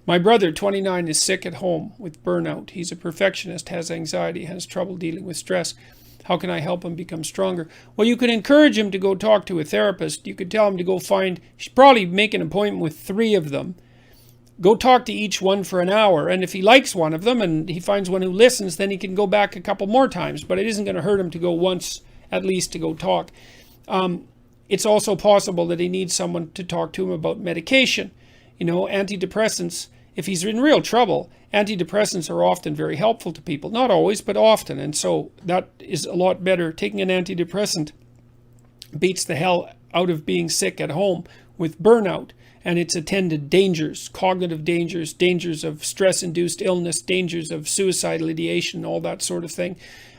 My brother, 29, is sick at home with burnout. He's a perfectionist, has anxiety, has trouble dealing with stress. How can I help him become stronger? Well, you could encourage him to go talk to a therapist. You could tell him to go find, you should probably make an appointment with 3 of them. Go talk to each one for an hour. And if he likes one of them and he finds one who listens, then he can go back a couple more times. But it isn't going to hurt him to go once at least to go talk. It's also possible that he needs someone to talk to him about medication. Antidepressants, if he's in real trouble, antidepressants are often very helpful to people. Not always, but often. And so that is a lot better. Taking an antidepressant beats the hell out of being sick at home with burnout and its attendant dangers, cognitive dangers, dangers of stress-induced illness, dangers of suicidal ideation, all that sort of thing.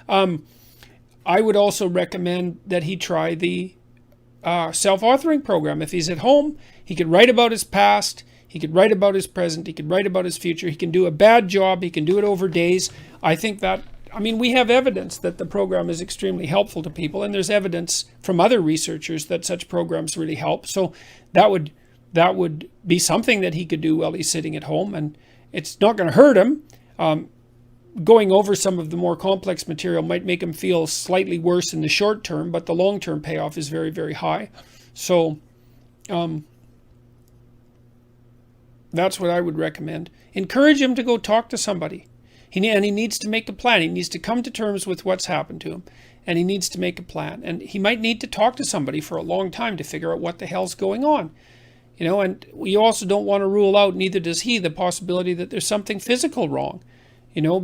I would also recommend that he try the self-authoring program. If he's at home, he could write about his past, he could write about his present, he could write about his future, he can do a bad job, he can do it over days. I think that, we have evidence that the program is extremely helpful to people, and there's evidence from other researchers that such programs really help. So that would be something that he could do while he's sitting at home, and it's not going to hurt him. Going over some of the more complex material might make him feel slightly worse in the short term, but the long-term payoff is very, very high. So that's what I would recommend. Encourage him to go talk to somebody. He needs to make a plan. He needs to come to terms with what's happened to him, and he needs to make a plan. And he might need to talk to somebody for a long time to figure out what the hell's going on. And we also don't want to rule out, neither does he, the possibility that there's something physical wrong.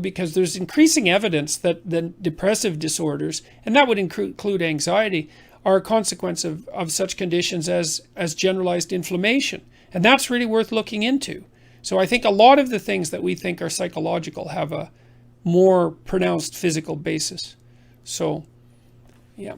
Because there's increasing evidence that the depressive disorders, and that would include anxiety, are a consequence of such conditions as generalized inflammation. And that's really worth looking into. So I think a lot of the things that we think are psychological have a more pronounced physical basis. So, yeah.